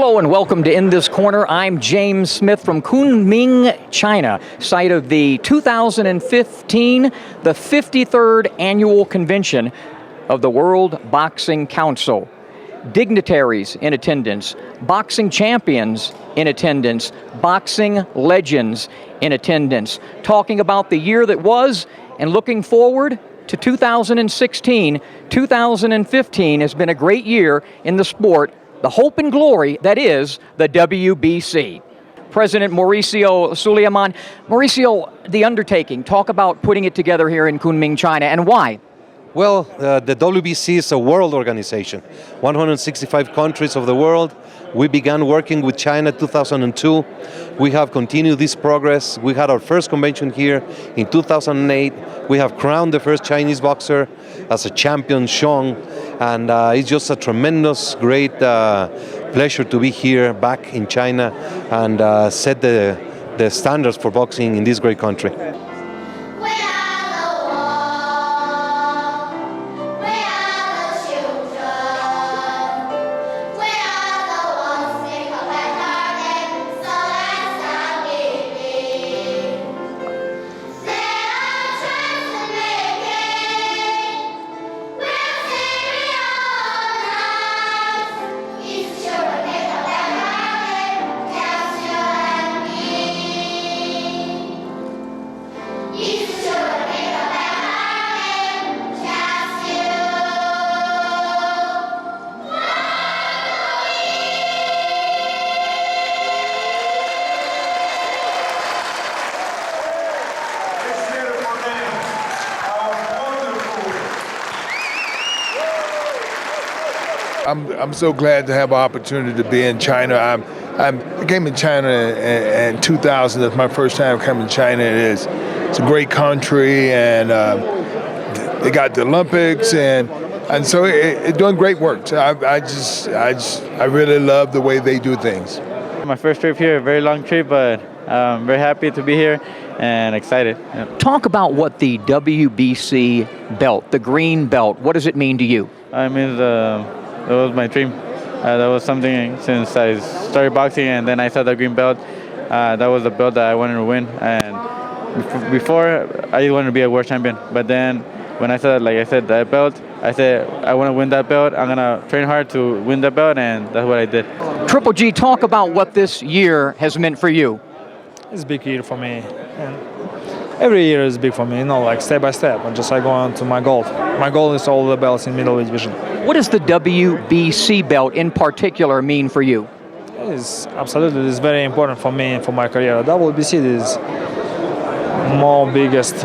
Hello and welcome to In This Corner. I'm James Smith from Kunming, China, site of the 2015, the 53rd Annual Convention of the World Boxing Council. Dignitaries in attendance, boxing champions in attendance, boxing legends in attendance, talking about the year that was and looking forward to 2016. 2015 has been a great year in the sport, the hope and glory that is the WBC. President Mauricio Suleiman. Mauricio, the undertaking, talk about putting it together here in Kunming, China, and why? Well, the WBC is a world organization, 165 countries of the world. We began working with China in 2002. We have continued this progress. We had our first convention here in 2008. We have crowned the first Chinese boxer as a champion, Xiong, and it's just a tremendous, great pleasure to be here back in China and set the standards for boxing in this great country. I'm so glad to have an opportunity to be in China. I came in China in 2000. That's my first time coming to China. It's a great country, and they got the Olympics, and so it's doing great work. So I really love the way they do things. My first trip here, a very long trip, but I'm very happy to be here and excited. Yeah. Talk about what the WBC belt, the green belt, what does it mean to you? I mean, that was my dream. That was something since I started boxing, and then I saw the green belt. That was the belt that I wanted to win. And before, I wanted to be a world champion. But then when I saw, like I said, that belt, I said, I want to win that belt. I'm going to train hard to win that belt, and that's what I did. Triple G, talk about what this year has meant for you. It's a big year for me. And every year is big for me, like step by step. I go on to my goal. My goal is all the belts in middleweight division. What does the WBC belt in particular mean for you? It's very important for me and for my career. WBC is more biggest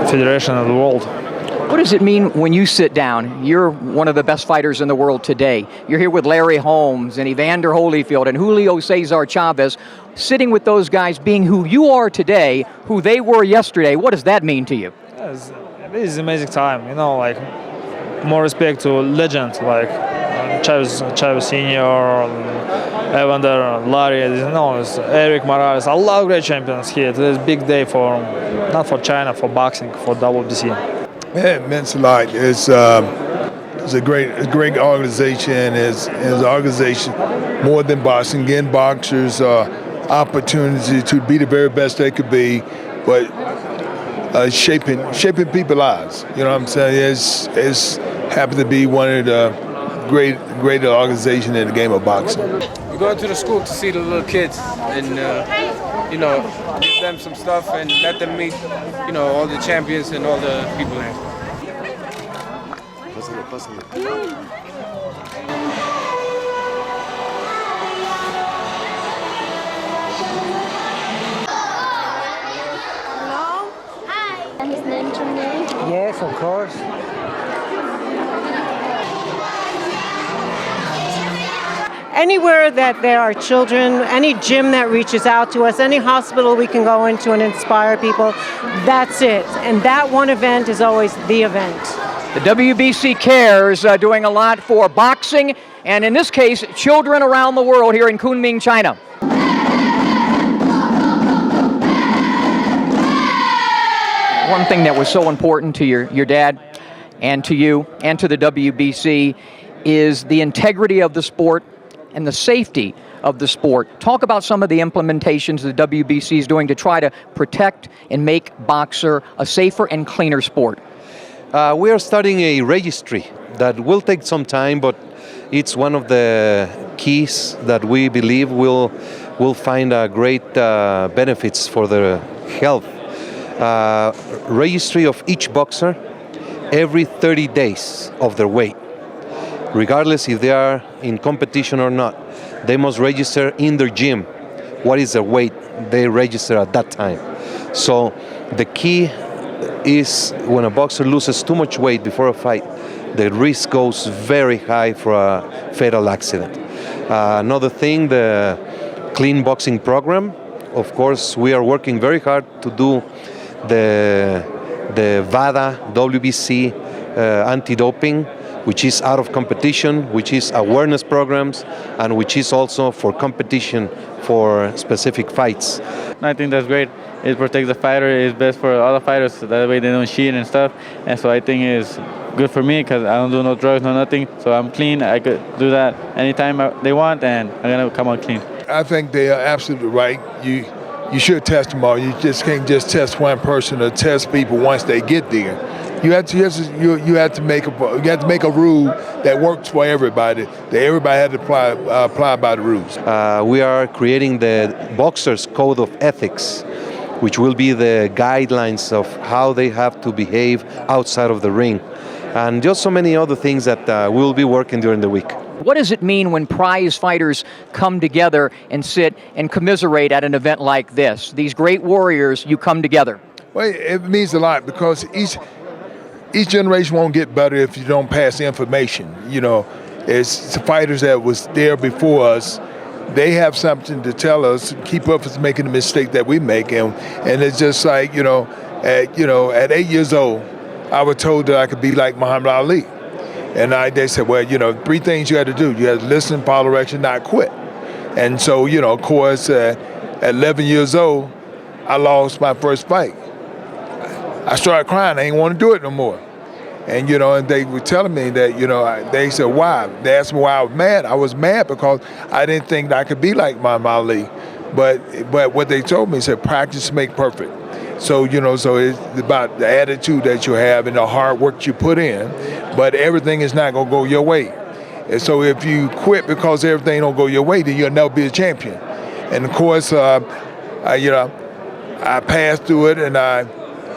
federation in the world. What does it mean when you sit down? You're one of the best fighters in the world today. You're here with Larry Holmes and Evander Holyfield and Julio Cesar Chavez, sitting with those guys, being who you are today, who they were yesterday. What does that mean to you? It is an amazing time, like more respect to legends like Chavez Senior, Evander, Larry, it's Eric Morales. A lot of great champions here. It's a big day not for China, for boxing, for WBC. It means a lot. It's a great organization. It's an organization more than boxing, getting boxers opportunity to be the very best they could be, but shaping people's lives. You know what I'm saying? It's happy to be one of the great organizations in the game of boxing. We go to the school to see the little kids and give them some stuff and let them meet all the champions and all the people there. Hello? Hi. His name to me? Yes, of course. Anywhere that there are children, any gym that reaches out to us, any hospital we can go into and inspire people, that's it. And that one event is always the event. The WBC cares, doing a lot for boxing, and in this case, children around the world here in Kunming, China. One thing that was so important to your dad and to you and to the WBC is the integrity of the sport, and the safety of the sport. Talk about some of the implementations the WBC is doing to try to protect and make boxer a safer and cleaner sport. We are starting a registry that will take some time, but it's one of the keys that we believe will find great benefits for the health. Registry of each boxer every 30 days of their weight. Regardless if they are in competition or not, they must register in their gym what is their weight they register at that time. So the key is when a boxer loses too much weight before a fight, the risk goes very high for a fatal accident. Another thing, the clean boxing program. Of course, we are working very hard to do the WADA, WBC anti-doping, which is out of competition, which is awareness programs, and which is also for competition for specific fights. I think that's great. It protects the fighter. It's best for all the fighters, so that way they don't cheat and stuff. And so I think it's good for me because I don't do no drugs, no nothing. So I'm clean. I could do that anytime they want, and I'm going to come out clean. I think they are absolutely right. You should test them all. You just can't just test one person or test people once they get there. You have to make a rule that works for everybody. That everybody has to apply by the rules. We are creating the Boxers Code of Ethics, which will be the guidelines of how they have to behave outside of the ring, and just so many other things that we'll be working during the week. What does it mean when prize fighters come together and sit and commiserate at an event like this? These great warriors, you come together. Well, it means a lot because each generation won't get better if you don't pass the information. You know, it's the fighters that was there before us. They have something to tell us, keep up with making the mistake that we make, and it's just like at 8 years old, I was told that I could be like Muhammad Ali, and they said, well, 3 things you had to do: you had to listen, follow direction, not quit. And so, of course, at 11 years old, I lost my first fight. I started crying. I didn't want to do it no more. And, and they were telling me that, they said, why? They asked me why I was mad. I was mad because I didn't think that I could be like Muhammad Ali. But what they told me, said, practice make perfect. So, so it's about the attitude that you have and the hard work you put in. But everything is not going to go your way. And so if you quit because everything don't go your way, then you'll never be a champion. And, of course, I passed through it, and I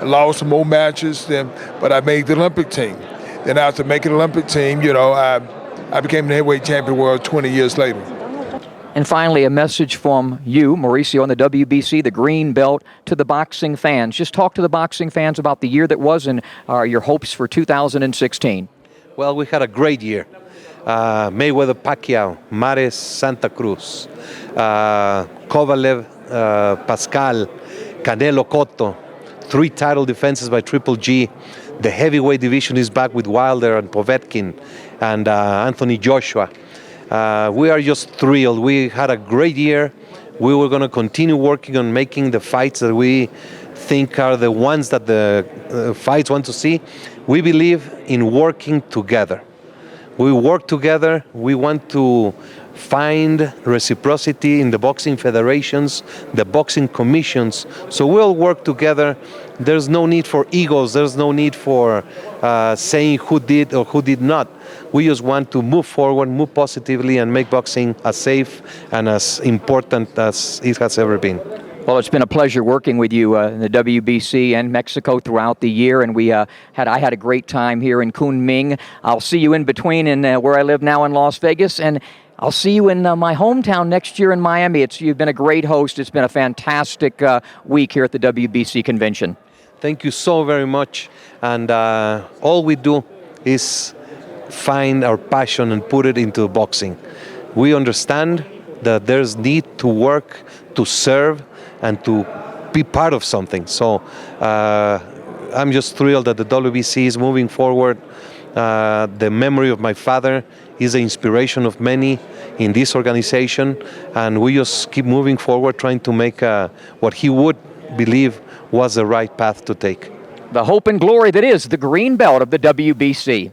lost some more matches, but I made the Olympic team. Then after making the Olympic team, I became the heavyweight champion of the world 20 years later. And finally, a message from you, Mauricio, on the WBC, the green belt, to the boxing fans. Just talk to the boxing fans about the year that was and your hopes for 2016. Well, we had a great year. Mayweather Pacquiao, Mares Santa Cruz, Kovalev Pascal, Canelo Cotto, 3 title defenses by Triple G. The heavyweight division is back with Wilder and Povetkin and Anthony Joshua. We are just thrilled. We had a great year. We were going to continue working on making the fights that we think are the ones that the fights want to see. We believe in working together. We work together. We want to find reciprocity in the boxing federations, the boxing commissions. So we'll work together. There's no need for egos. There's no need for saying who did or who did not. We just want to move forward, move positively, and make boxing as safe and as important as it has ever been. Well, it's been a pleasure working with you in the WBC and Mexico throughout the year, and I had a great time here in Kunming. I'll see you in between in where I live now in Las Vegas, and I'll see you in my hometown next year in Miami. You've been a great host. It's been a fantastic week here at the WBC Convention. Thank you so very much. And all we do is find our passion and put it into boxing. We understand that there's need to work, to serve, and to be part of something. So I'm just thrilled that the WBC is moving forward. The memory of my father is the inspiration of many in this organization, and we just keep moving forward, trying to make what he would believe was the right path to take. The hope and glory that is the green belt of the WBC.